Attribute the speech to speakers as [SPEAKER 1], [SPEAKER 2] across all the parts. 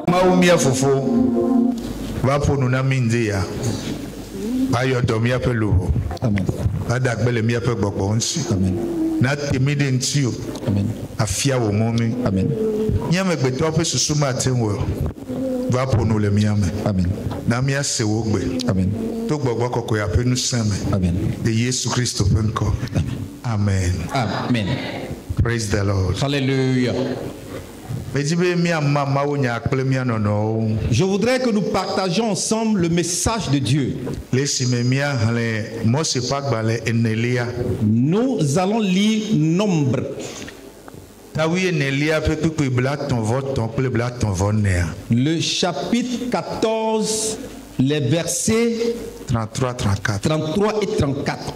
[SPEAKER 1] Maumia fofo va pour nous namindia ayo domia pelu amen adagbele mia pe gbogbo nsi amen na temide ntio amen afia wo momi amen nyame gbeto pe susuma tenwo va pour nous le miame amen na mia se wo gbe amen to gbogbo kokko ya pe nu same amen de Yesu Christo penko amen
[SPEAKER 2] amen.
[SPEAKER 1] Praise the Lord.
[SPEAKER 2] Hallelujah. Je voudrais que nous partagions ensemble le message de Dieu. Nous allons lire Nombre. Le chapitre 14, les versets 33 et 34.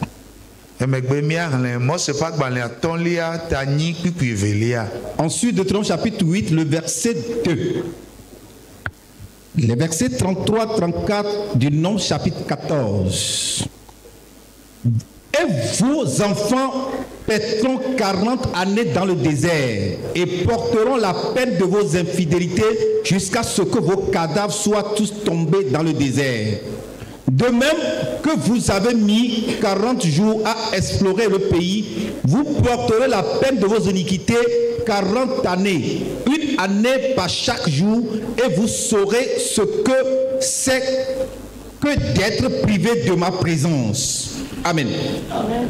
[SPEAKER 2] Ensuite, Deutéronome chapitre 8, le verset 2. Les versets 33-34 du Nombre chapitre 14. Et vos enfants paîtront 40 années dans le désert et porteront la peine de vos infidélités jusqu'à ce que vos cadavres soient tous tombés dans le désert. De même que vous avez mis 40 jours à explorer le pays, vous porterez la peine de vos iniquités 40 années, une année par chaque jour, et vous saurez ce que c'est que d'être privé de ma présence. Amen. Amen.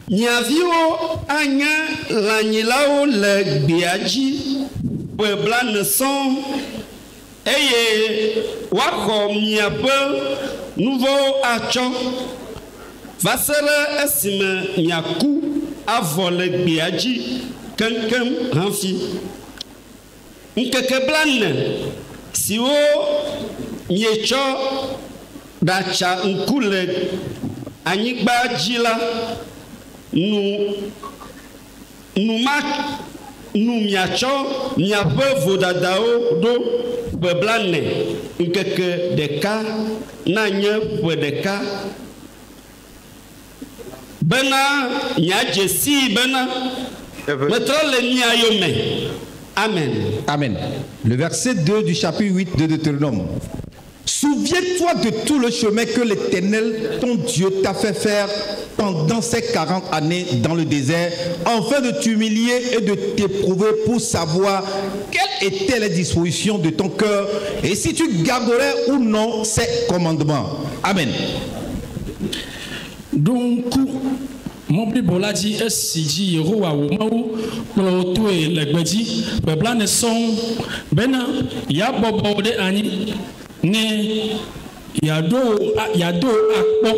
[SPEAKER 3] Nyavio anya lanyilao le biaji puebla ne son eye wako miape nouveau acho vasere esime miaku avo le biaji kenkem hanfi nkeke blane siwo miecho dacha nkule anyigba jila nous miacho miape vodadao do beblane nkeke deka nanye deka bena nyajesi bena metro le niayome. Amen.
[SPEAKER 2] Amen. Le verset 2 du chapitre 8 de Deutéronome. Souviens-toi de tout le chemin que l'Éternel, ton Dieu, t'a fait faire pendant ces 40 années dans le désert, afin de t'humilier et de t'éprouver pour savoir quelles étaient les dispositions de ton cœur et si tu garderais ou non ces commandements. Amen.
[SPEAKER 4] Donc, mon Bible dit SCG Yehowa Womau, Plotoé, le Gbedi, Beblane son, Bena, Yabobo de Ani. Ne yado akpo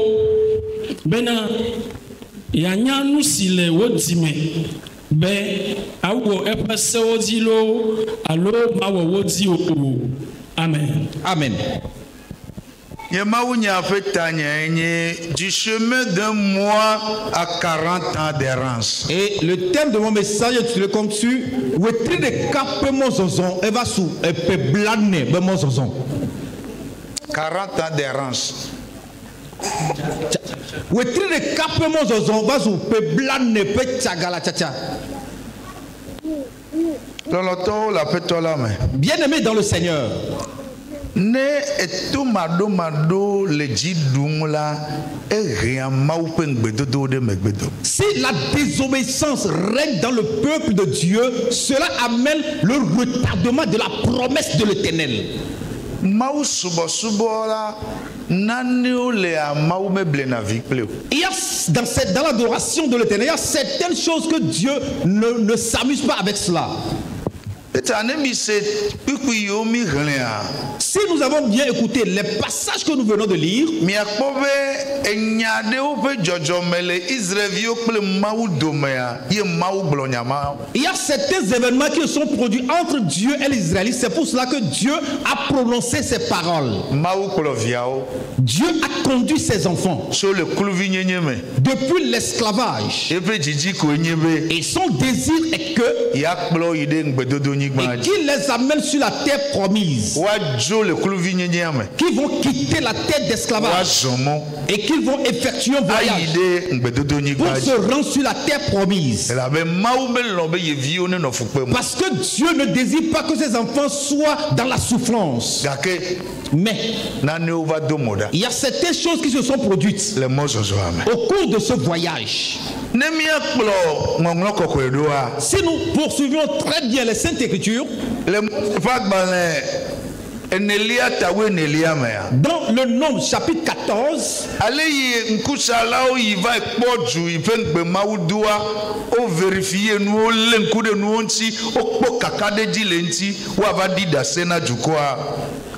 [SPEAKER 4] bena yanya nusile wodime be awo epese wodilo alo mawo wodi o. Amen.
[SPEAKER 2] Amen.
[SPEAKER 1] Du chemin d'un mois à 40 ans d'errance.
[SPEAKER 2] Et le thème de mon message est le comme tu wetri de kape mozozon eva su epe blane be mozozon.
[SPEAKER 1] 40 ans d'errance.
[SPEAKER 2] Wetri de kape mozozon va su pe blane pe tchagala tcha. Bien-aimé dans le Seigneur.
[SPEAKER 1] Ne etomado mado le jidumla
[SPEAKER 2] si la désobéissance règne dans le peuple de Dieu, cela amène le retardement de la promesse de l'Éternel. Il y a dans l'adoration de l'Éternel, il y a certaines choses que Dieu ne s'amuse pas avec cela. Si nous avons bien écouté les passages que nous venons de lire, il y a certains événements qui sont produits entre Dieu et les Israélites. C'est pour cela que Dieu a prononcé ces paroles. Dieu a conduit ses enfants depuis l'esclavage. Et son désir est que qu'il les amène sur la terre promise, qu'ils vont quitter la terre d'esclavage et qu'ils vont effectuer un voyage pour se rendre sur la terre promise. Parce que Dieu ne désire pas que ses enfants soient dans la souffrance. Mais il y a certaines choses qui se sont produites au cours de ce voyage. Si nous poursuivons très bien les Saintes Écritures, dans le Nombre chapitre 14,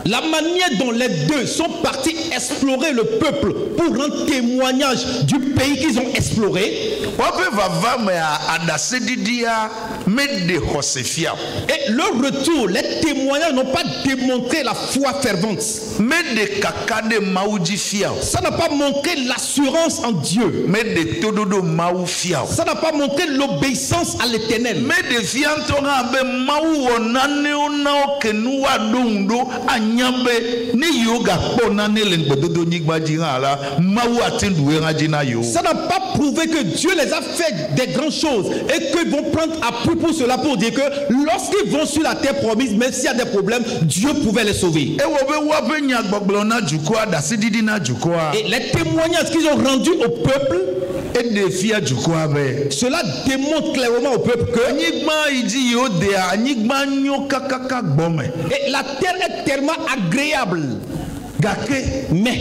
[SPEAKER 2] la manière dont les deux sont partis explorer le peuple pour rendre témoignage du pays qu'ils ont exploré. Et leur retour, les témoignages n'ont pas démontré la foi fervente. Ça n'a pas montré l'assurance en Dieu. Ça n'a pas montré l'obéissance à l'Éternel. Ça n'a pas prouvé que Dieu les a fait des grandes choses et qu'ils vont prendre appui pour cela, pour dire que lorsqu'ils vont sur la terre promise, même s'il y a des problèmes, Dieu pouvait les sauver. Et les témoignages qu'ils ont rendus au peuple, cela démontre clairement au peuple que et la terre est tellement agréable. Mais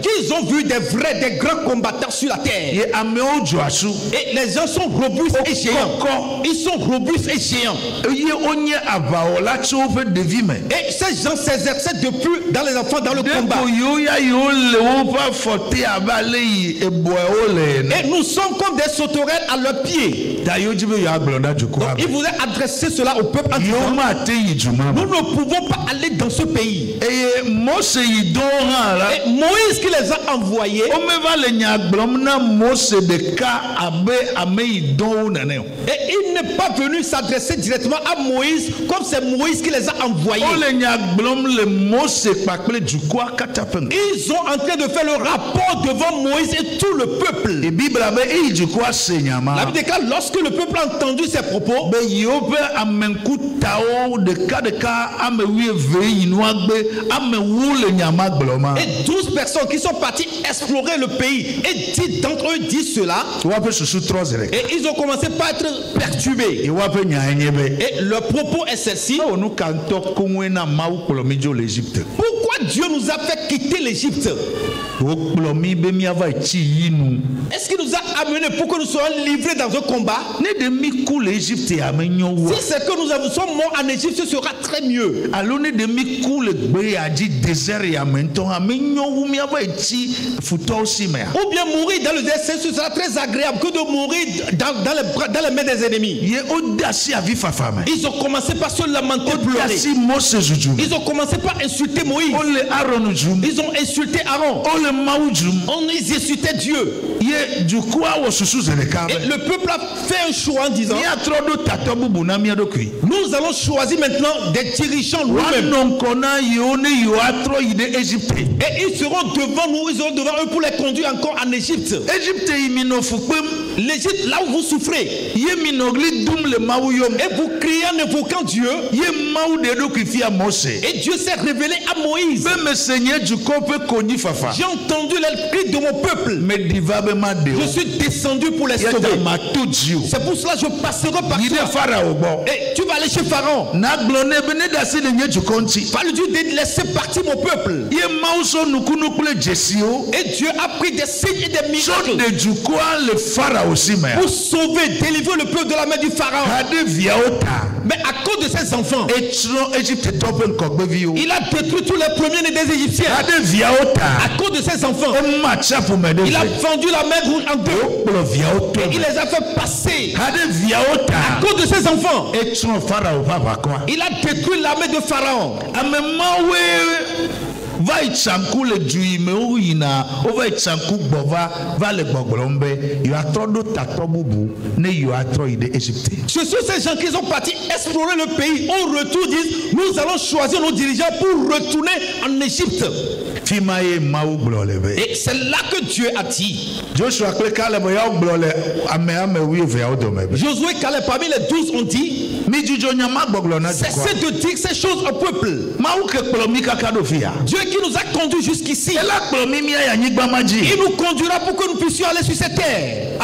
[SPEAKER 2] qu'ils ont vu des grands combattants sur la terre. Et les gens sont robustes et géants. Ils sont robustes et géants. Et ces gens s'exercent depuis dans les enfants dans le combat. Et nous sommes comme des sauterelles à leurs pieds. Donc, il voulait adresser cela au peuple en disant, nous ne pouvons pas aller dans ce pays. Et Moïse qui les a envoyés, et il n'est pas venu s'adresser directement à Moïse comme c'est Moïse qui les a envoyés. Ils sont en train de faire le rapport devant Moïse et tout le peuple. La Bible déclare, lorsque le peuple a entendu ces propos, et 12 personnes qui sont parties explorer le pays, et 10 d'entre eux disent cela, et ils ont commencé par être perturbés. Et leur propos est ceci: pourquoi Dieu nous a fait quitter l'Égypte? Est-ce qu'il nous a amenés pour que nous soyons livrés dans un combat? Si c'est que nous sommes morts en Égypte, ce sera très mieux. Ou bien mourir dans le désert, ce sera très agréable que de mourir dans les mains des ennemis. Ils ont commencé par se lamenter, pleurer. Ils ont commencé par insulter Moïse. Ils ont insulté Aaron. Ils insultaient Dieu. Et le peuple a fait un choix en disant, nous allons choisir maintenant des dirigeants nous-mêmes. Et ils seront devant nous, ils seront devant eux pour les conduire encore en Égypte. L'Égypte, là où vous souffrez, et vous criez en invoquant Dieu, et Dieu s'est révélé à Moïse. J'ai entendu les cris de mon peuple. Je suis descendu pour les sauver. C'est pour cela que je passerai par toi. Et tu vas aller chez Pharaon. Va lui dire de laisser partir mon peuple. Et Dieu a pris des signes et des miracles. pour sauver, délivrer le peuple de la main du pharaon. Mais à cause de ses enfants, il a détruit tous les premiers-nés des Égyptiens. À cause de ses enfants, il a fendu la mer Rouge en deux. Et il les a fait passer. À cause de ses enfants, il a détruit l'armée de Pharaon. Ce sont ces gens qui sont partis explorer le pays. Au retour, disent, nous allons choisir nos dirigeants pour retourner en Égypte. Et c'est là que Dieu a dit. Josué et Caleb parmi les 12 ont dit, cessez de dire ces choses au peuple. Dieu qui nous a conduits jusqu'ici, il nous conduira pour que nous puissions aller sur cette terre.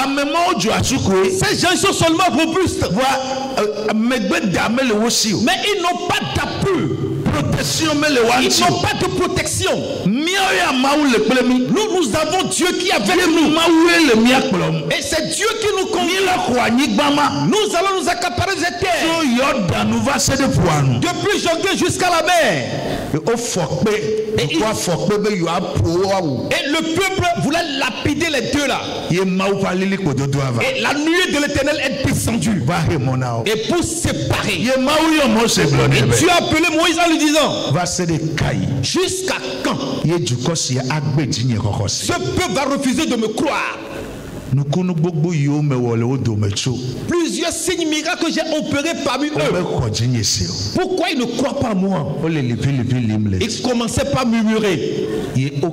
[SPEAKER 2] Ces gens sont seulement robustes, mais ils n'ont pas d'appui. Ils n'ont pas de protection. Nous avons Dieu qui est avec nous. Et c'est Dieu qui nous conduit. Nous allons nous accaparer cette terre. Depuis Jordan jusqu'à la mer. Et le peuple voulait lapider les deux là. Et la nuée de l'Éternel est descendue. Et pour séparer. Et Dieu a appelé Moïse en lui disant, jusqu'à quand ce peuple va refuser de me croire? Plusieurs signes miracles que j'ai opérés parmi eux. Pourquoi ils ne croient pas à moi? Ils commençaient par murmurer. Et ils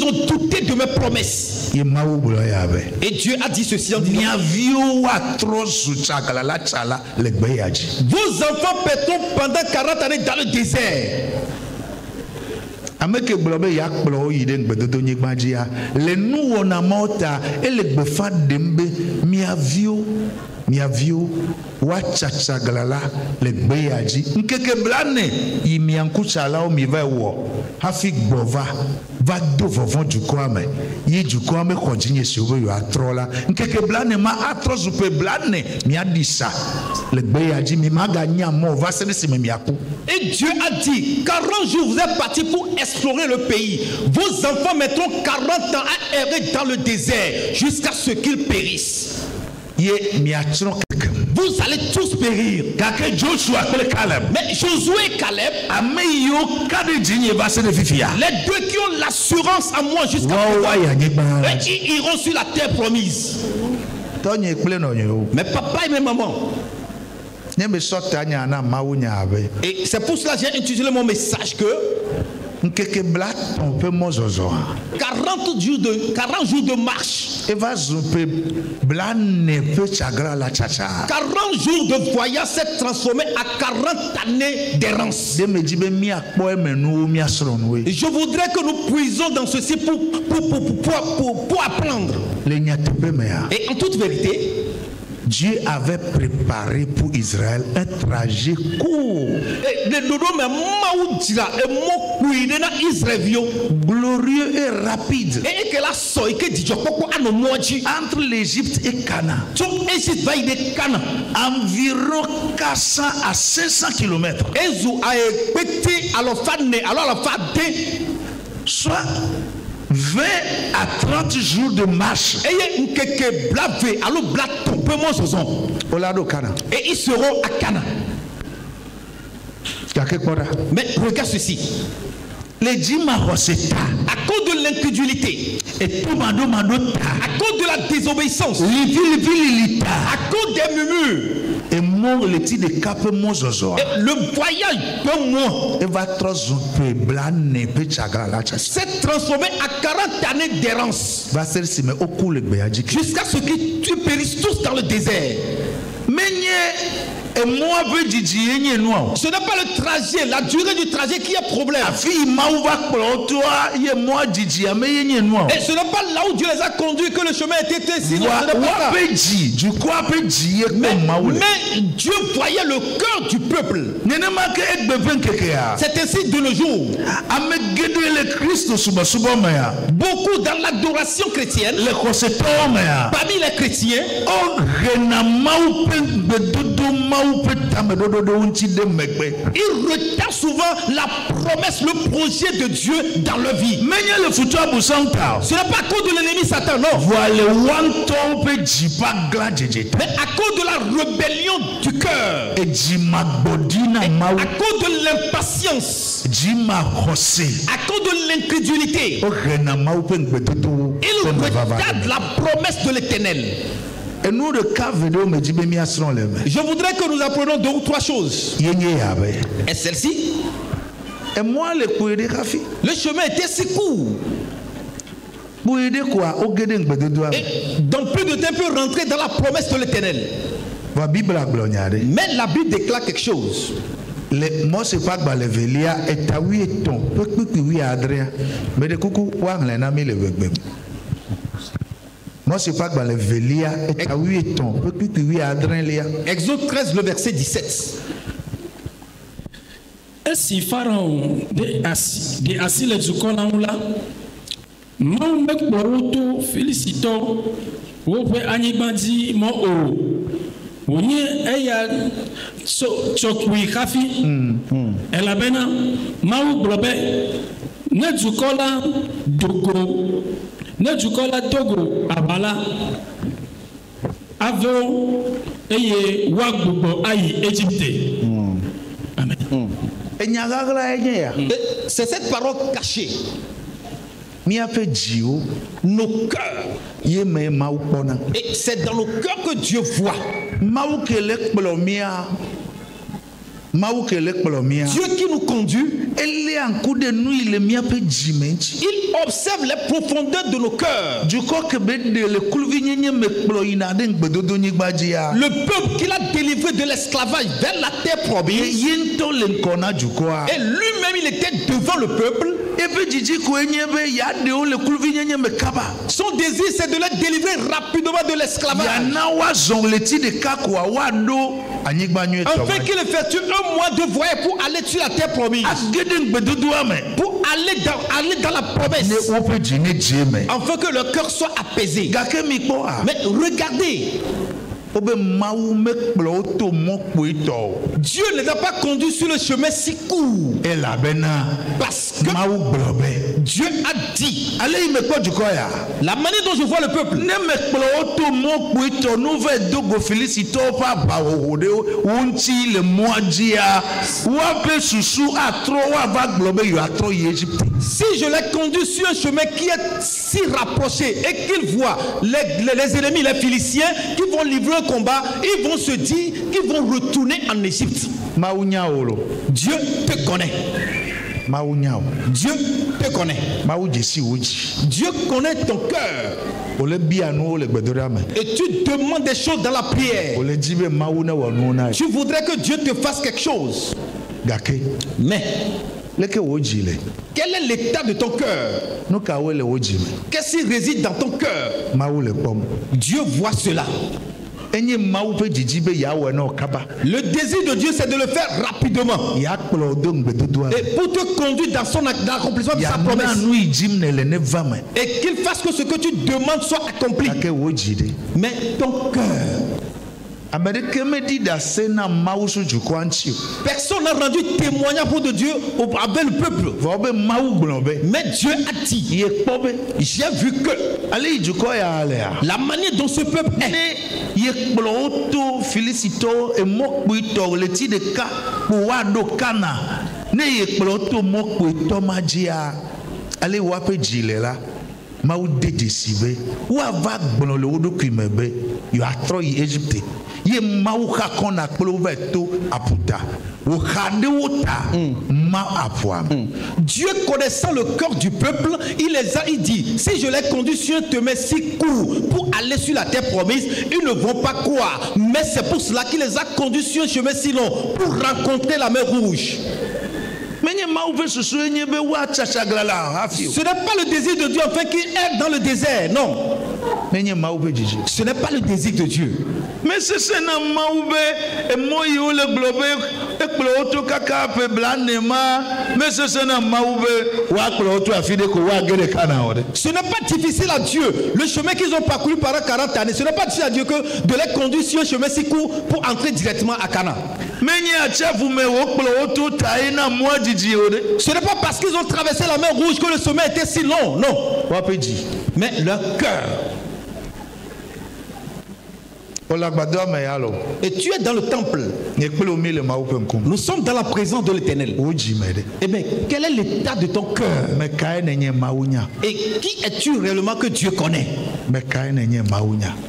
[SPEAKER 2] ont douté de mes promesses. Et Dieu a dit ceci en disant, vos enfants pétront pendant 40 années dans le désert.
[SPEAKER 1] Ameke blobe ya kplo yi de ngbedodo nyigba dia le nu wona mota ele gbefa dembe miavio wa chacha galala le gbeyaji nkeke blane yi miankuchala o mi va wo hafi gbova va do vovon du kwame yi du kwame kontinye si obo yo atrola nkeke blane ma atrozu pe blane mi adisa le gbeyaji mi maganya mo va se si mi aku.
[SPEAKER 2] Et Dieu a dit, 40 jours vous êtes partis pour explorer le pays. Vos enfants mettront 40 ans à errer dans le désert jusqu'à ce qu'ils périssent. Vous allez tous périr. Mais Josué et Caleb, les deux qui ont l'assurance à moi jusqu'à présent, ils iront sur la terre promise. Mais papa et mes mamans, et c'est pour cela que j'ai intitulé mon message que 40 jours de marche, 40 jours de voyage s'est transformé à 40 années d'errance. Et je voudrais que nous puissions dans ceci pour apprendre. Et en toute vérité,
[SPEAKER 1] Dieu avait préparé pour Israël un trajet court, glorieux et rapide entre l'Égypte et Canaan. Environ 400 à 500 km. Soit 20 à 30 jours de marche.
[SPEAKER 2] Et ils seront à Canaan. Mais regarde ceci. À cause de l'incrédulité, à cause de la désobéissance, à cause des murmures,
[SPEAKER 1] et
[SPEAKER 2] le voyage de moi s'est transformé à 40 années d'errance jusqu'à ce que tu périsses tous dans le désert.
[SPEAKER 1] Et moi,
[SPEAKER 2] Ce n'est pas le trajet, la durée du trajet qui est problème.
[SPEAKER 1] Et ce
[SPEAKER 2] n'est pas là où Dieu les a conduits que le chemin était ainsi. Mais Dieu voyait le cœur du peuple. C'est ainsi de nos jours. Beaucoup dans l'adoration chrétienne, parmi les chrétiens, ils retardent souvent la promesse, le projet de Dieu dans leur vie. Ce n'est pas à cause de l'ennemi Satan, non. Mais à cause de la rébellion du cœur, à cause de l'impatience, à cause de l'incrédulité, ils retardent la promesse de l'Éternel.
[SPEAKER 1] Et nous, le cas vidéo me dit,
[SPEAKER 2] je voudrais que nous apprenions 2 ou 3 choses. Et celle-ci,
[SPEAKER 1] et moi, le
[SPEAKER 2] chemin était si court. Et dans peu de temps, peut rentrer dans la promesse de l'Éternel. Mais la Bible déclare quelque chose.
[SPEAKER 1] Moi, c'est pas que les velia est à 8 ans. Mais de coucou, moi, c'est pas que les velia est à 8 ans.
[SPEAKER 2] Exode 13, le verset 17.
[SPEAKER 4] Et si Pharaon de assis les ducola là, mon mec boroto félicito, ou peut anibandi mon o. Onye eya chokwi kafi elabena mawu blobe ne dukola dogo abala avo eye wagbubo ayi Égypte. Amen.
[SPEAKER 2] C'est cette parole cachée. Nos cœurs. Et c'est dans nos cœurs que Dieu voit. Dieu qui nous conduit, il observe les profondeurs de nos cœurs. Le peuple qu'il a délivré de l'esclavage vers la terre promise, et lui-même il était devant le peuple. Son désir c'est de les délivrer rapidement de l'esclavage, afin qu'il effectue 1 mois de voyage pour aller sur la terre promise, pour aller dans la promesse, afin que le cœur soit apaisé. Mais regardez, Dieu ne l'a pas conduit sur le chemin si court, parce que Dieu a dit, la manière dont je vois le peuple, si je l'ai conduit sur un chemin qui est si rapproché et qu'il voit les ennemis, les Philistins qui vont livrer un combat, ils vont se dire qu'ils vont retourner en Égypte. Dieu te connaît. Dieu te connaît. Dieu connaît ton cœur. Et tu demandes des choses dans la prière. Tu voudrais que Dieu te fasse quelque chose. Mais quel est l'état de ton cœur? Qu'est-ce qui réside dans ton cœur? Dieu voit cela. Le désir de Dieu, c'est de le faire rapidement. Et pour te conduire dans l'accomplissement de sa promesse. Et qu'il fasse que ce que tu demandes soit accompli. Mais ton cœur. Personne n'a rendu témoignage pour de Dieu avec le peuple. Mais Dieu a dit, j'ai vu que la manière dont ce peuple est,
[SPEAKER 1] ye mauka kona kloveto aputa o khadeota ma apuam.
[SPEAKER 2] Dieu connaissant le cœur du peuple, il dit, si je les conduis sur un chemin si court pour aller sur la terre promise, ils ne vont pas croire. Mais c'est pour cela qu'il les a conduits sur un chemin si long pour rencontrer la mer Rouge.
[SPEAKER 1] Ce n'est
[SPEAKER 2] pas le désir de Dieu afin qu'il aide dans le désert, non. Ce n'est pas le désir de Dieu.
[SPEAKER 1] Mais c'est ça,
[SPEAKER 2] ce n'est pas difficile à Dieu. Le chemin qu'ils ont parcouru pendant 40 années, ce n'est pas difficile à Dieu que de les conduire sur un chemin si court pour entrer directement à Canaan. Ce n'est pas parce qu'ils ont traversé la mer Rouge que le sommet était si long, non. Mais leur cœur. Et tu es dans le temple. Nous sommes dans la présence de l'Éternel. Eh bien, quel est l'état de ton cœur? Et qui es-tu réellement que Dieu connaît?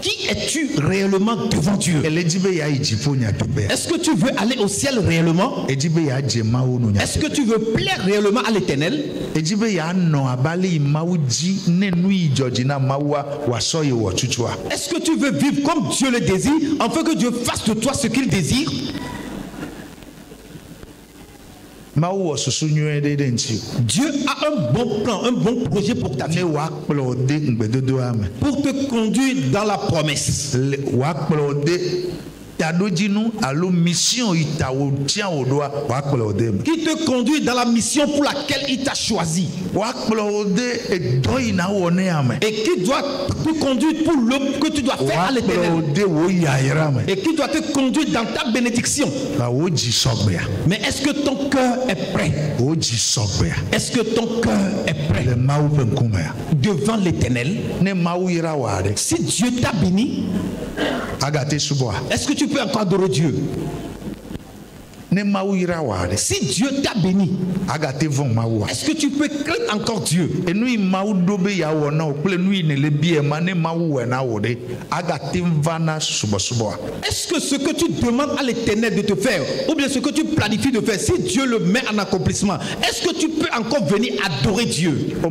[SPEAKER 2] Qui es-tu réellement devant Dieu? Est-ce que tu veux aller au ciel réellement? Est-ce que tu veux plaire réellement à l'Éternel?
[SPEAKER 1] Est-ce
[SPEAKER 2] que tu veux vivre comme Dieu le désire, afin que Dieu fasse de toi ce qu'il désire? Dieu a un bon plan, un bon projet pour ta vie, pour te conduire dans la promesse.
[SPEAKER 1] Qui
[SPEAKER 2] te conduit dans la mission pour laquelle il t'a choisi. Et qui doit te conduire pour l'œuvre que tu dois faire à l'Éternel. Et qui doit te conduire dans ta bénédiction. Mais est-ce que ton cœur est prêt? Est-ce que ton cœur est prêt devant l'Éternel? Si Dieu t'a béni, est-ce que tu peux encore adorer Dieu? Si Dieu t'a béni, est-ce que tu peux craindre encore Dieu? Est-ce que ce que tu demandes à l'Éternel de te faire, ou bien ce que tu planifies de faire, si Dieu le met en accomplissement, est-ce que tu peux encore venir adorer Dieu? Tu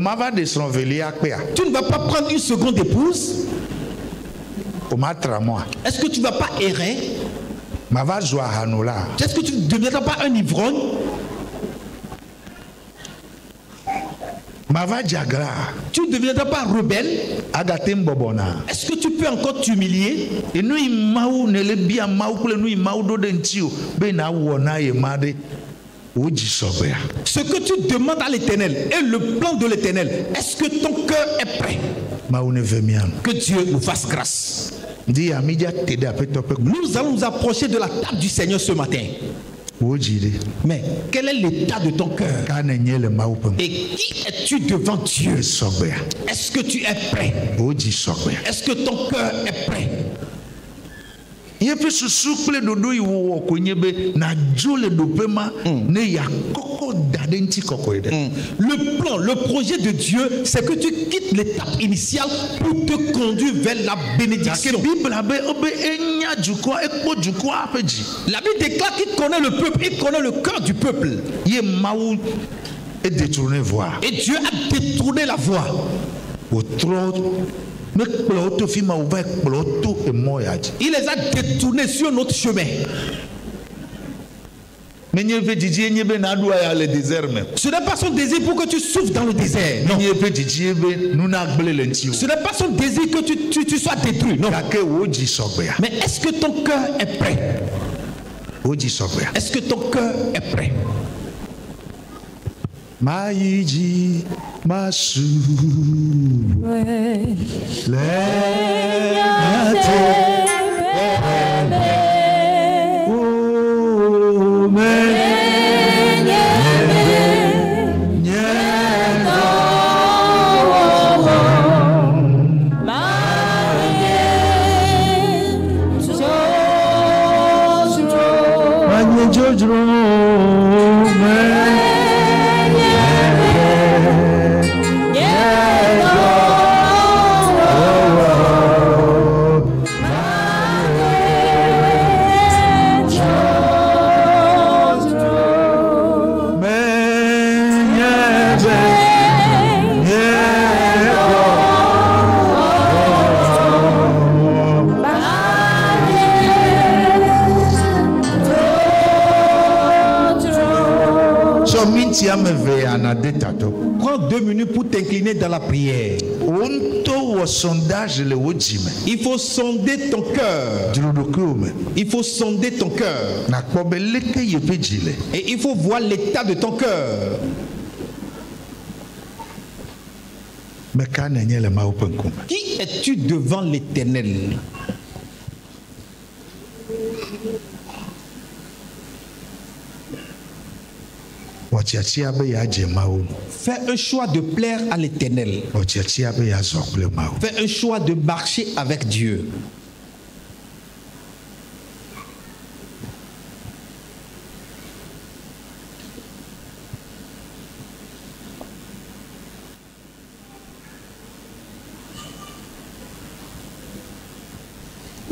[SPEAKER 2] ne vas pas prendre une seconde épouse? Est-ce que tu ne vas pas errer? Est-ce que tu ne deviendras pas un ivrogne? Tu ne deviendras pas rebelle? Est-ce que tu peux encore t'humilier? Ce que tu demandes à l'Éternel et le plan de l'Éternel, est-ce que ton cœur est prêt? Que Dieu nous fasse grâce. Nous allons nous approcher de la table du Seigneur ce matin. Mais quel est l'état de ton cœur? Et qui es-tu devant Dieu? Est-ce que tu es prêt? Est-ce que ton cœur est prêt?
[SPEAKER 1] Le
[SPEAKER 2] plan, le projet de Dieu, c'est que tu quittes l'étape initiale pour te conduire vers la bénédiction. La Bible déclare qu'il connaît le peuple, il connaît le cœur du peuple. Et Dieu a détourné la voie. Il les a détournés sur un autre chemin. Ce n'est pas son désir pour que tu souffres dans le désert. Non. Ce n'est pas son désir que tu sois détruit. Non. Mais est-ce que ton cœur est prêt? Est-ce que ton cœur est prêt?
[SPEAKER 1] Maïji Masu
[SPEAKER 2] Prends 2 minutes pour t'incliner dans la prière. Il faut sonder ton cœur. Il faut sonder ton cœur. Et il faut voir l'état de ton cœur. Qui es-tu devant l'Éternel? Fais un choix de plaire à l'Éternel. Fais un choix de marcher avec Dieu.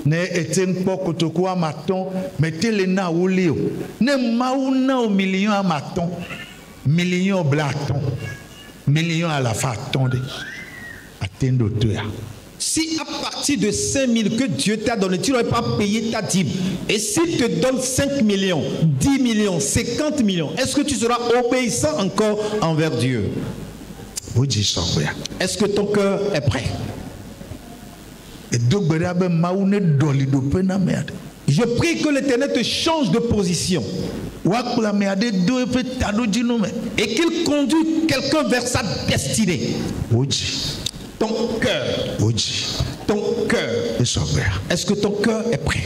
[SPEAKER 1] Ne eten pokotoko amaton mettez-le na olio ne mauna au million amaton million blaton million à la faton de atteindre toi.
[SPEAKER 2] Si à partir de 5 000 que Dieu t'a donné, tu n'aurais pas payé ta dîme, et s'il te donne 5 millions, 10 millions, 50 millions, est-ce que tu seras obéissant encore envers Dieu? Est-ce que ton cœur est prêt? Je prie que l'Éternel te change de position et qu'il conduise quelqu'un vers sa destinée. Ton cœur. Ton cœur. Est-ce que ton cœur est prêt?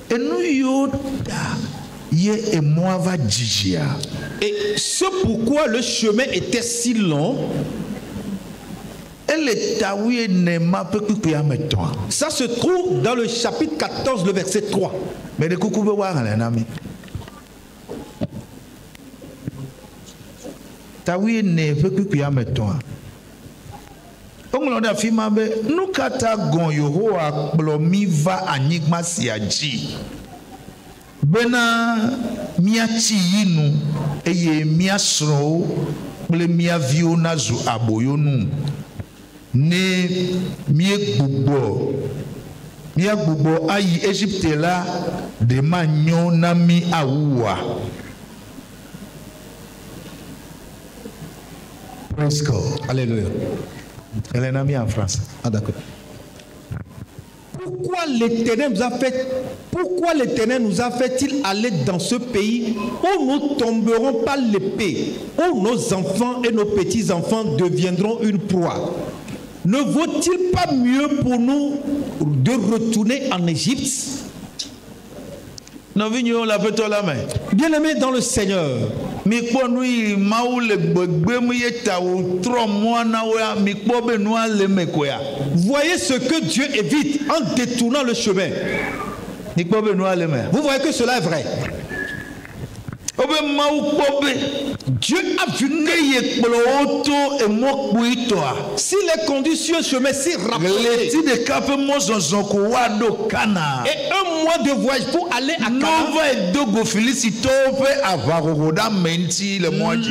[SPEAKER 1] Et nous et moi va dire.
[SPEAKER 2] Et ce pourquoi le chemin était si long. Ça se trouve dans le chapitre 14, le verset 3.
[SPEAKER 1] Mais de coucou tawi ne peut meton. Onglonda fima be nous kata gon Yehowa plomi va anyigma siaji. Bena miachi yinu eye miasro ple mia viona zu aboyonu ne mie gbugbo ayi Egypte la de manyo na mi awuwa. Praise God.
[SPEAKER 2] Alléluia.
[SPEAKER 1] Elle est amie en France.
[SPEAKER 2] Ah d'accord. Pourquoi l'Éternel nous a fait-il aller dans ce pays où nous tomberons par l'épée, où nos enfants et nos petits-enfants deviendront une proie? Ne vaut-il pas mieux pour nous de retourner en Égypte? Bien-aimés dans le Seigneur, voyez ce que Dieu évite en détournant le chemin. Vous voyez que cela est vrai. Dieu a vu si les conditions chemin si rapprochées et un mois de voyage pour aller à Canaan,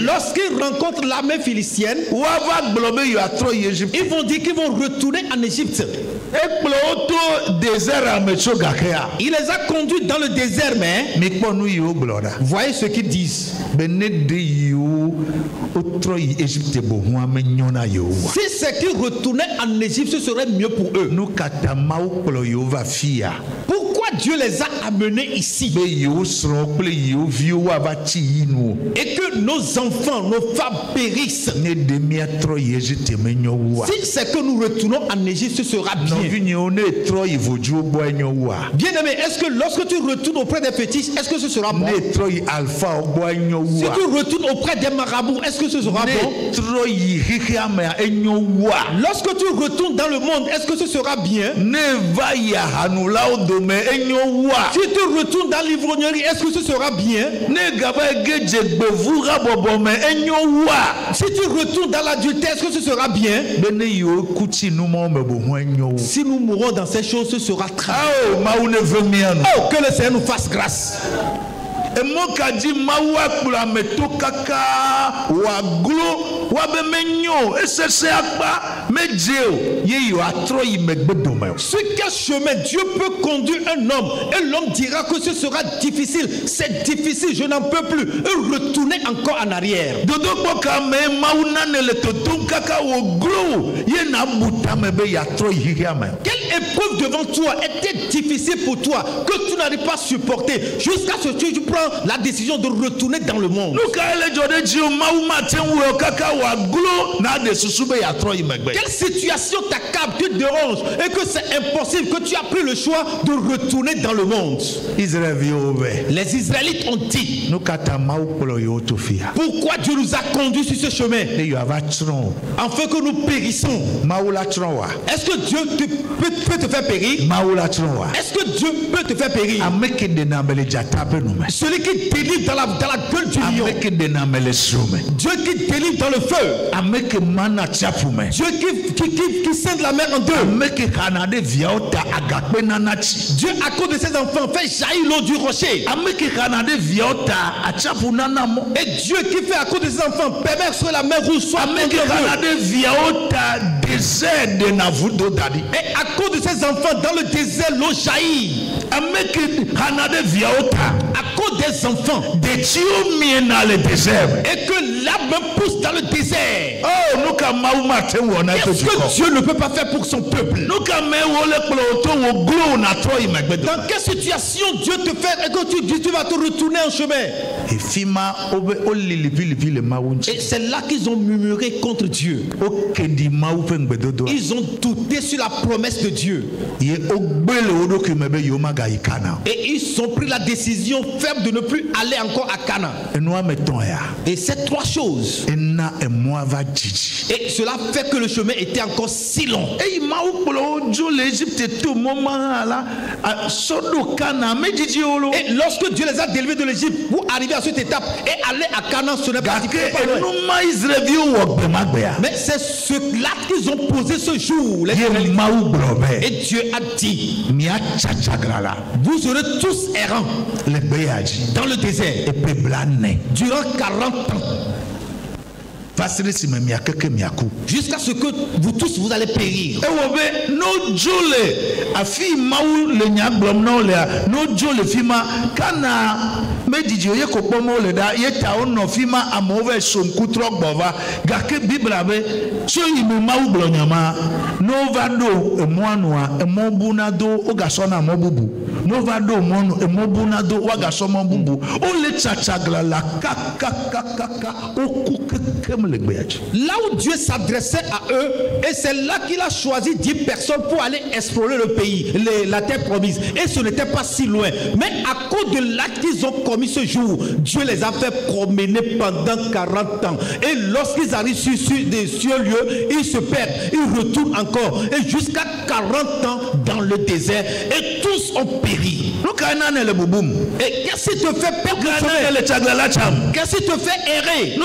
[SPEAKER 2] lorsqu'ils rencontrent l'armée philistine, ils vont dire qu'ils vont retourner en Égypte. Il les a conduits dans le désert, mais voyez ce qu'ils disent. Si c'est qu'ils retournaient en Égypte, ce serait mieux pour eux. Pourquoi Dieu les a amenés ici? Et que nos enfants, nos femmes périssent. Si c'est que nous retournons en Égypte, ce sera bien. Bien-aimé, est-ce que lorsque tu retournes auprès des fétiches, est-ce que ce sera bon? Si tu retournes auprès des marabouts, est-ce que ce sera bon? Lorsque tu retournes dans le monde, est-ce que ce sera bien? Si tu retournes dans l'ivrognerie, est-ce que ce sera bien? Si tu retournes dans l'adultère, est-ce que ce sera bien? Si nous mourrons dans ces choses, ce sera très bien. Oh, que le Seigneur nous fasse grâce.
[SPEAKER 1] Emoka di mawa kula meto kaka wa glo wa be menyo esese akpa medjeo ye yo atro yi megbedome.
[SPEAKER 2] Sur quel chemin Dieu peut conduire un homme et l'homme dira que ce sera difficile, c'est difficile, je n'en peux plus, et retourner encore en arrière.
[SPEAKER 1] Dodo boka me mauna ne le totum kaka wo glo ye na buta me be ya atro yi hiame.
[SPEAKER 2] Quelle épreuve devant toi était difficile pour toi que tu n'arrives pas à supporter jusqu'à ce que tu prends la décision de retourner dans le monde? Quelle situation t'accable, te dérange et que c'est impossible, que tu as pris le choix de retourner dans le monde? Les Israélites ont dit: pourquoi Dieu nous a conduits sur ce chemin? Afin que nous périssons. Est-ce que Dieu peut te faire périr? Est-ce que Dieu peut te faire périr? Celui qui délivre dans la gueule du lion. Dieu qui délivre dans le feu. Dieu qui scinde la mer en deux. Dieu, à cause de ses enfants, fait jaillir l'eau du rocher. Et Dieu qui fait à cause de ses enfants permet que la mer rouge soit et à cause de ses enfants, dans le désert, l'eau jaillit. À cause des enfants. Et que l'arbre pousse dans le désert. Qu'est-ce que Dieu ne peut pas faire pour son peuple? Dans quelle situation Dieu te fait et que tu vas te retourner en chemin? Et c'est là qu'ils ont murmuré contre Dieu. Ils ont douté sur la promesse de Dieu. Et ils ont pris la décision ferme de ne plus aller encore à Canaan. Et ces trois choses. Et cela fait que le chemin était encore si long. Et lorsque Dieu les a délivés de l'Égypte pour arriver à cette étape et aller à Canaan, ce n'est pas mais c'est cela qu'ils ont posé ce jour. Et Dieu a dit: vous serez tous errants dans le désert durant 40 ans. Jusqu'à ce que vous tous vous allez périr. Là où Dieu s'adressait à eux, et c'est là qu'il a choisi 10 personnes pour aller explorer le pays, la terre promise. Et ce n'était pas si loin. Mais à cause de l'acte qu'ils ont commis ce jour, Dieu les a fait promener pendant 40 ans. Et lorsqu'ils arrivent sur ce lieu, ils se perdent, ils retournent encore. Et jusqu'à 40 ans dans le désert. Et tous ont péri. Et qu'est-ce qui te fait perdre? Qu'est-ce qui te fait errer?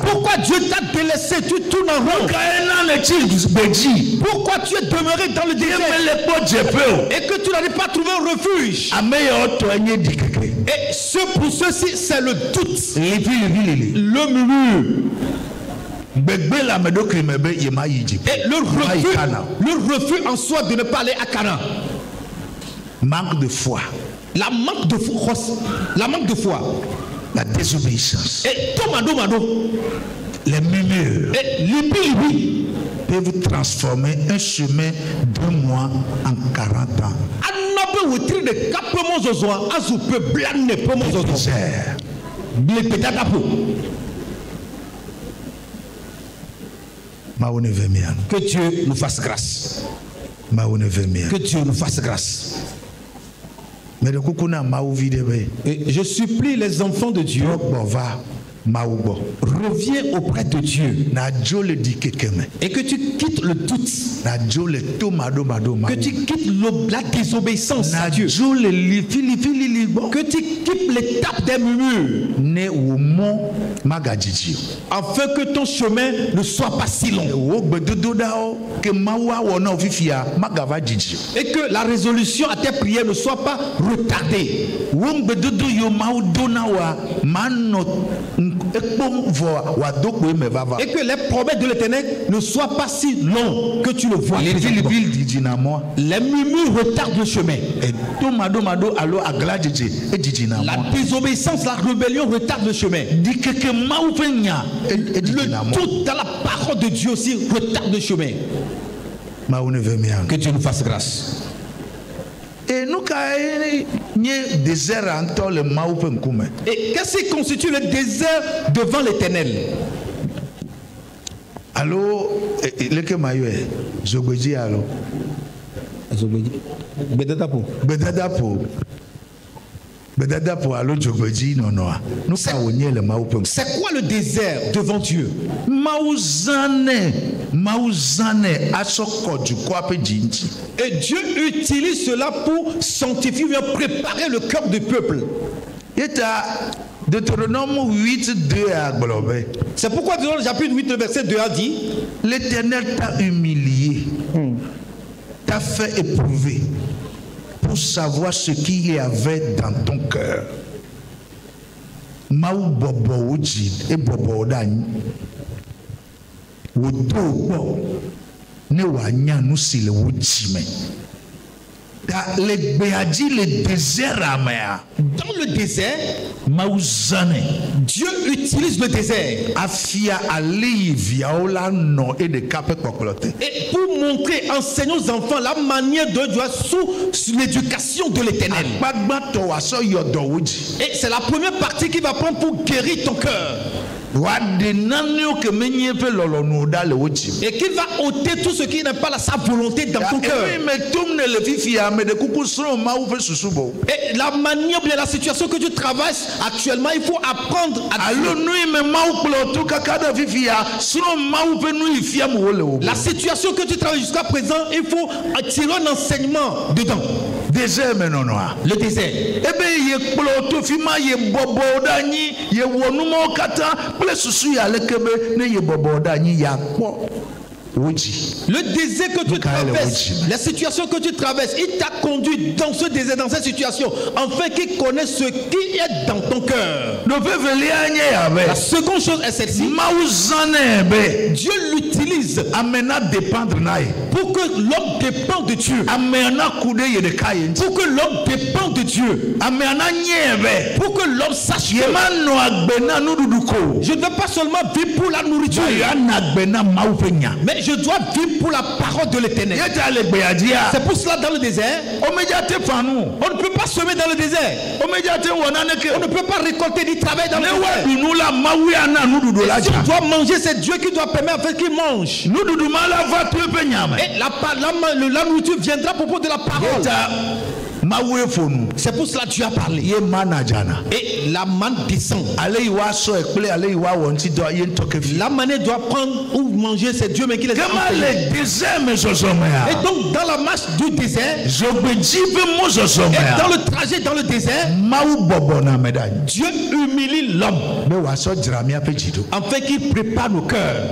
[SPEAKER 2] Pourquoi Dieu t'a délaissé? Tu tournes en rond. Pourquoi tu es demeuré dans le désert et que tu n'arrives pas à trouver un refuge? Et pour ceux-ci, c'est le doute, le murmure. Et le refus en soi de ne pas aller à Canaan.
[SPEAKER 1] Manque de foi.
[SPEAKER 2] La manque de foi.
[SPEAKER 1] La désobéissance.
[SPEAKER 2] Et tomado.
[SPEAKER 1] Les murmures.
[SPEAKER 2] Et libi
[SPEAKER 1] peuvent transformer un chemin d'un mois en 40 ans.
[SPEAKER 2] Que Dieu nous fasse grâce. Que Dieu nous fasse grâce. Et je supplie les enfants de Dieu reviens auprès de Dieu et que tu quittes le doute, que tu quittes la désobéissance à Dieu, que tu quittes l'étape des murmures, afin que ton chemin ne soit pas si long et que la résolution à tes prières ne soit pas retardée. Et que les promesses de l'Éternel ne soient pas si longues que tu le vois. Les murmures retardent le chemin. La désobéissance, la rébellion retardent le chemin. Le doute dans la parole de Dieu aussi retarde le chemin. Que Dieu nous fasse grâce.
[SPEAKER 1] Et
[SPEAKER 2] qu'est-ce qui constitue le désert devant l'Éternel?
[SPEAKER 1] Allô, le maillot, Zogbeji allô. Bedadapo allô Zogbeji non. C'est
[SPEAKER 2] quoi le désert devant Dieu? Et Dieu utilise cela pour sanctifier, préparer le cœur du peuple.
[SPEAKER 1] Deutéronome 8:2 à Globé.
[SPEAKER 2] C'est pourquoi dans le chapitre 8, le verset 2 a dit:
[SPEAKER 1] l'Éternel t'a humilié, t'a fait éprouver pour savoir ce qu'il y avait dans ton cœur. Maou bobo oji e bobo dani. Wodo ne wanya nous si le wujime. Le béadi le désert amea.
[SPEAKER 2] Dans le désert,
[SPEAKER 1] Maouzane.
[SPEAKER 2] Dieu utilise le désert.
[SPEAKER 1] Afia ali viaola no et de capé kokolote.
[SPEAKER 2] Et pour montrer, enseigner aux enfants la manière de Dieu sous l'éducation de l'Éternel. Et c'est la première partie qu'il va prendre pour guérir ton cœur. Et qu'il va ôter tout ce qui n'est pas sa volonté dans ton cœur. Et la manière, bien la situation que tu traverses actuellement, il faut apprendre à la situation que tu traverses jusqu'à présent, il faut tirer un enseignement dedans. Le désert. Le désert que tu traverses, la situation que tu traverses, il t'a conduit dans ce désert, dans cette situation, afin qu'il connaisse ce qui est dans ton cœur. La seconde chose est celle-ci. Dieu l'utilise pour que l'homme dépende de Dieu. Pour que l'homme dépende de Dieu. Pour que l'homme sache que je ne veux pas seulement vivre pour la nourriture, mais je dois vivre pour la parole de l'Éternel. C'est pour cela dans le désert, on ne peut pas semer dans le désert. On ne peut pas récolter du travail dans le désert. Et si on doit manger, c'est Dieu qui doit permettre afin qu'il mange. Et la nourriture viendra à propos de la parole. C'est pour cela que Dieu a parlé. Et la manne descend. La manne doit prendre ou manger, c'est Dieu mais qui les a enseigné. Et donc dans la marche du désert, et dans le trajet dans le désert, Dieu humilie l'homme afin qu'il prépare nos cœurs.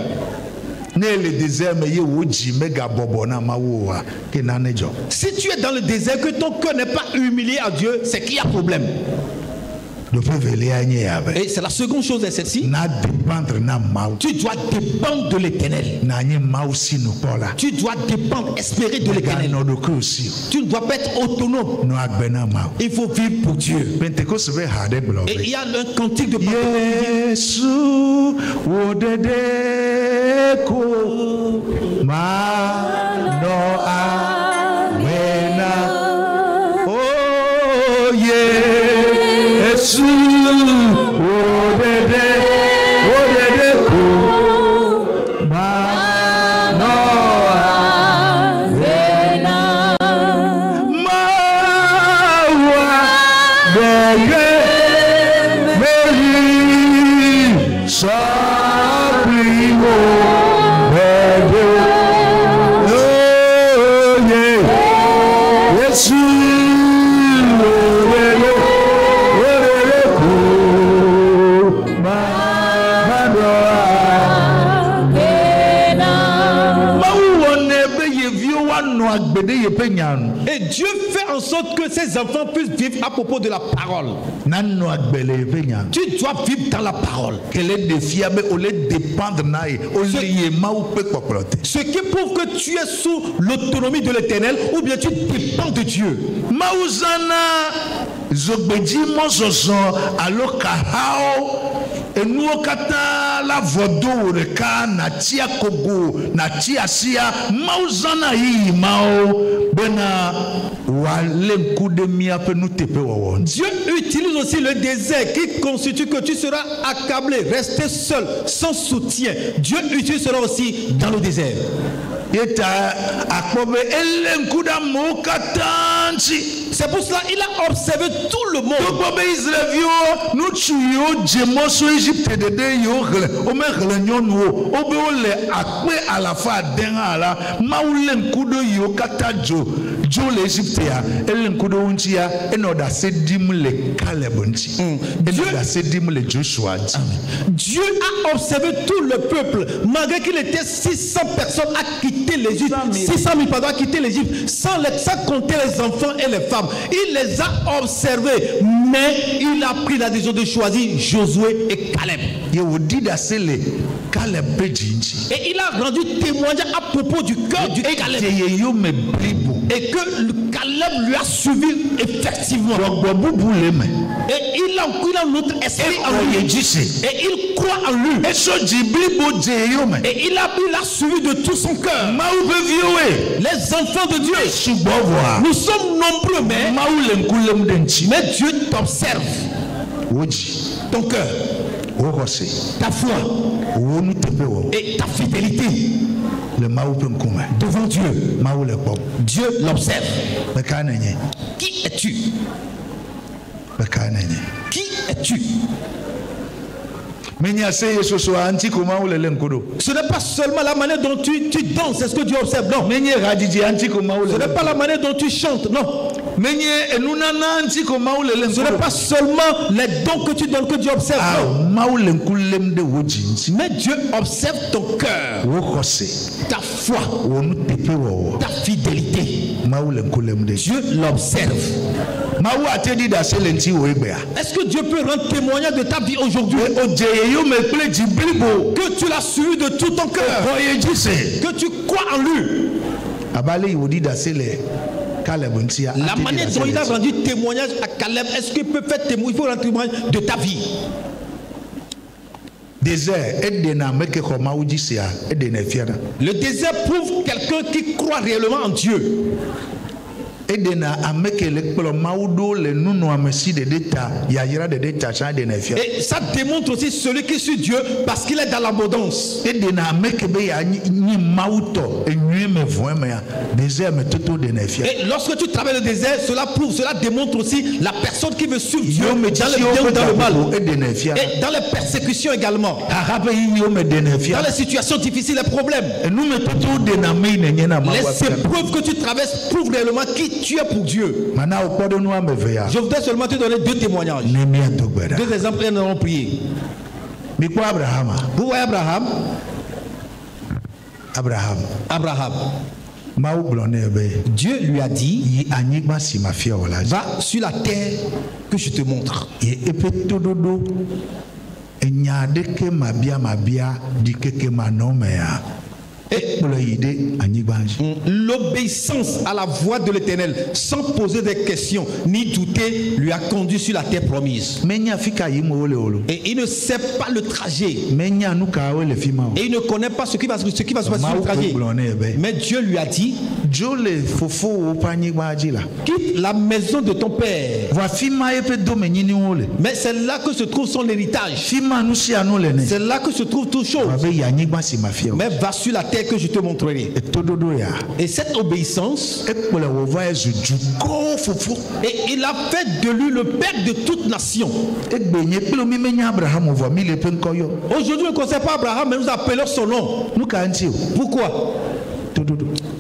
[SPEAKER 2] Si tu es dans le désert, que ton cœur n'est pas humilié à Dieu, c'est qu'il y a problème. Et c'est la seconde chose, est celle-ci. Tu dois dépendre de l'Éternel. Tu dois dépendre, espérer de l'Éternel. Tu ne dois pas être autonome. Il faut vivre pour Dieu. Et il y a un cantique de Et Dieu fait en sorte que ses enfants puissent vivre à propos de la parole.
[SPEAKER 1] Nano agbele penya.
[SPEAKER 2] Tu dois vivre dans la parole.
[SPEAKER 1] Quel est le défi avec au lieu dépendre naï, au lieu mau pe koklote.
[SPEAKER 2] Ce qui prouve que tu es sous l'autonomie de l'Éternel ou bien tu dépends de Dieu.
[SPEAKER 1] Mauzana zogbeji mozozo aloka hao. Enuo kata la vodo reka na tia kogo na tia sia mauzana hii mao bena wale nkude mia pe nu tepe wawon.
[SPEAKER 2] Dieu utilise aussi le désert qui constitue que tu seras accablé, resté seul, sans soutien. Dieu utilisera aussi dans le désert. C'est pour cela qu'il a observé tout le monde. Dieu a observé tout le peuple, malgré qu'il était 600 personnes à quitter l'Égypte, 600 000 pardon, à quitter l'Égypte, sans compter les enfants et les femmes. Il les a observés, mais il a pris la décision de choisir Josué et Caleb. Et il a rendu témoignage à propos du cœur du Caleb. Et que Caleb lui a suivi effectivement. Et il a notre esprit en lui. Et il croit en lui. Et il a suivi de tout son cœur. Les enfants de Dieu. Nous sommes nombreux, mais Dieu t'observe. Ton cœur, ta foi et ta fidélité devant Dieu. Dieu l'observe. Qui es-tu? Qui es-tu? Ce n'est pas seulement la manière dont tu danses, c'est ce que Dieu observe, non. Ce n'est pas la manière dont tu chantes, non. Ce n'est pas seulement les dons que tu donnes que Dieu observe, non. Mais Dieu observe ton cœur, ta foi, ta fidélité. Dieu l'observe. Est-ce que Dieu peut rendre témoignage de ta vie aujourd'hui? Que tu l'as suivi de tout ton cœur, que tu crois en lui. La manière dont il a rendu témoignage à Caleb, est-ce qu'il peut faire témoignage? Il faut rendre témoignage de ta vie. Le désert prouve quelqu'un qui croit réellement en Dieu. Et ça démontre aussi celui qui suit Dieu parce qu'il est dans l'abondance. Et lorsque tu travailles le désert, cela prouve, cela démontre aussi la personne qui veut suivre Dieu dans le bien ou dans le mal. Et dans les persécutions également. Dans les situations difficiles, les problèmes. Les épreuves que tu traverses prouvent réellement qui tu es pour Dieu. Je voudrais seulement te donner deux témoignages. Deux exemples et nous allons prier. Vous voyez Abraham. Dieu lui a dit, va sur la terre que je te montre. L'obéissance à la voix de l'Éternel sans poser des questions ni douter lui a conduit sur la terre promise. Et il ne sait pas le trajet. Et il ne connaît pas ce qui va se passer sur le trajet. Mais Dieu lui a dit, quitte la maison de ton père. Mais c'est là que se trouve son héritage. C'est là que se trouve toute chose. Mais va sur la terre que je te montrerai. Et cette obéissance, et il a fait de lui le père de toute nation. Aujourd'hui, on ne connaît pas Abraham, mais nous appelons son nom. Pourquoi?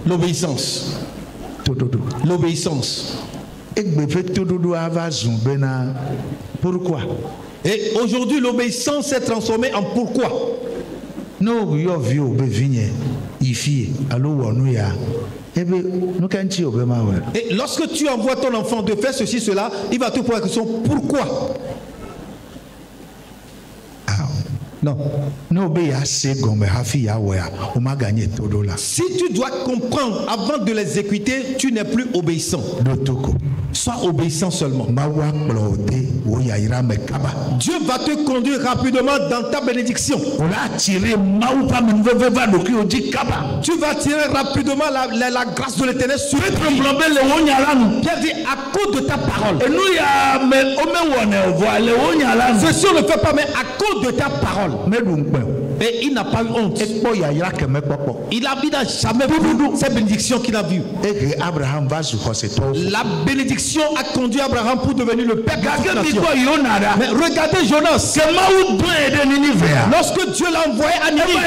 [SPEAKER 2] L'obéissance. L'obéissance.
[SPEAKER 1] Pourquoi?
[SPEAKER 2] Et aujourd'hui, l'obéissance s'est transformée en pourquoi? Et lorsque tu envoies ton enfant de faire ceci, cela, il va te poser la question, pourquoi? Non. Si tu dois comprendre avant de l'exécuter, tu n'es plus obéissant. Sois obéissant seulement. Dieu va te conduire rapidement dans ta bénédiction. Tu vas tirer rapidement la grâce de l'Éternel sur toi. Pierre dit à cause de ta parole. Ceci on ne fait pas, mais à cause de ta parole. Et il n'a pas eu honte. Il n'a jamais vu cette bénédiction qu'il a vue. La bénédiction a conduit Abraham pour devenir le père de toute nation. Mais regardez Jonas. Lorsque Dieu l'a envoyé à Ninive,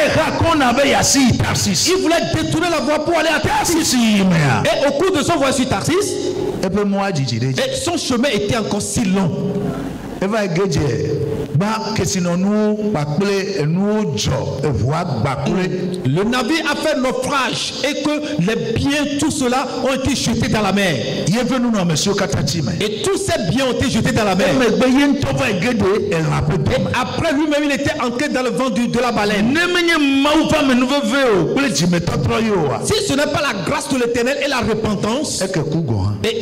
[SPEAKER 2] il voulait détourner la voie pour aller à Tarsis. Et au cours de son voyage sur Tarsis, et son chemin était encore si long. Le navire a fait naufrage et que les biens, tout cela ont été jetés dans la mer. Et tous ces biens ont été jetés dans la mer. Et après lui-même, il était ancré dans le vent de la baleine. Si ce n'est pas la grâce de l'Éternel et la repentance, et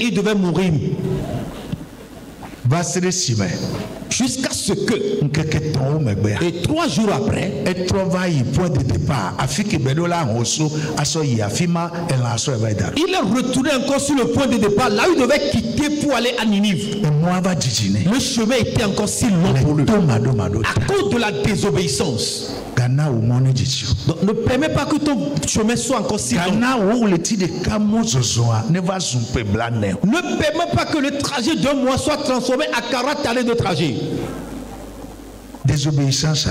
[SPEAKER 2] il devait mourir. Jusqu'à ce que, et 3 jours après, il est retourné encore sur le point de départ, là où il devait quitter pour aller à Ninive. Le chemin était encore si long pour lui à cause de la désobéissance. Donc ne permets pas que ton chemin soit encore si long. Ne permets pas que le trajet d'un mois soit transformé à 40 années de trajet.
[SPEAKER 1] Désobéissance.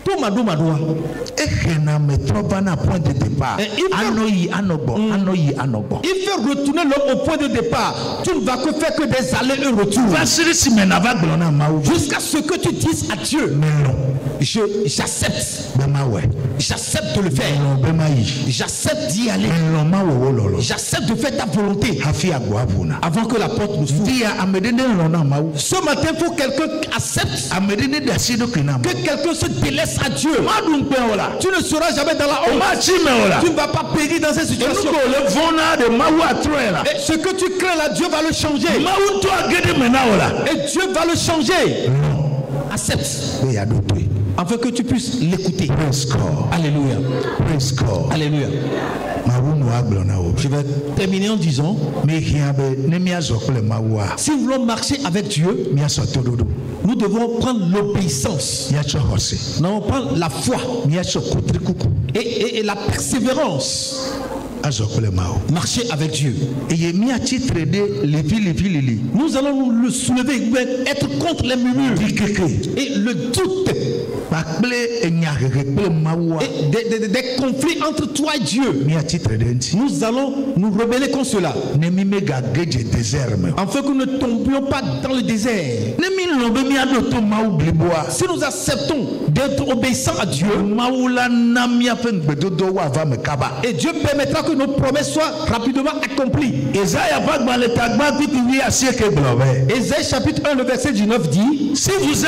[SPEAKER 1] Il
[SPEAKER 2] fait retourner l'homme au point de départ. Tu ne vas que faire que des allers et retours. Jusqu'à ce que tu dises à Dieu, j'accepte. J'accepte de le faire. J'accepte d'y aller. J'accepte de faire ta volonté avant que la porte nous s'ouvre. Ce matin, il faut que quelqu'un accepte que quelqu'un se délaisse à Dieu. Tu ne seras jamais dans la honte. Tu ne vas pas périr dans cette situation. Et ce que tu crains là, Dieu va le changer. Et Dieu va le changer. Accepte. Afin que tu puisses l'écouter. Alléluia. Alléluia. Je vais terminer en disant, si nous voulons marcher avec Dieu, nous devons prendre l'obéissance. Nous devons prendre la foi et la persévérance. Marcher avec Dieu. Nous allons nous le soulever, être contre les murmures et le doute et des conflits entre toi et Dieu. Nous allons nous rebeller contre cela afin que nous ne tombions pas dans le désert. Si nous acceptons d'être obéissants à Dieu, et Dieu permettra que nos promesses soient rapidement accomplies. Ésaïe chapitre 1, le verset 19 dit,
[SPEAKER 1] si vous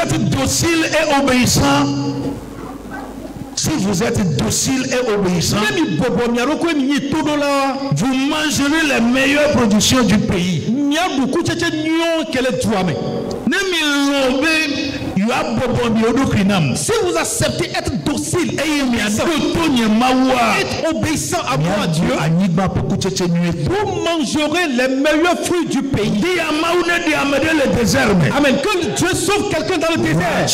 [SPEAKER 1] êtes docile et obéissant, vous mangerez les meilleures productions du pays.
[SPEAKER 2] Si vous acceptez être docile et être obéissant à moi, Dieu, vous mangerez les meilleurs fruits du pays. Amen. Que Dieu sauve quelqu'un dans le désert.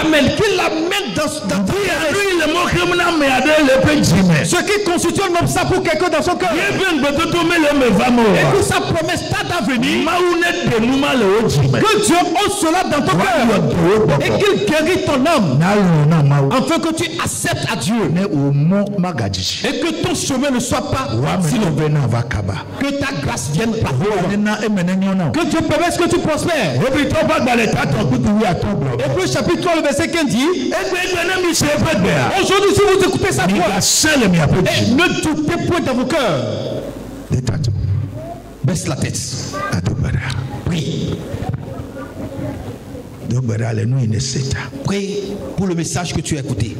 [SPEAKER 2] Amen. Qu'il l'amène dans ce qui constitue un obstacle pour quelqu'un dans son cœur. Et que sa promesse tarde à venir. Que Dieu ose cela dans ton cœur et qu'il guérit ton âme afin que tu acceptes à Dieu et que ton chemin ne soit pas facile, que ta grâce vienne par toi, que Dieu permette que tu prospères. Et puis chapitre 3 le verset 15 dit, aujourd'hui si vous écoutez sa voix, ne doutez point dans vos cœurs. Baisse la tête. Prie. Prie pour le message que tu as écouté.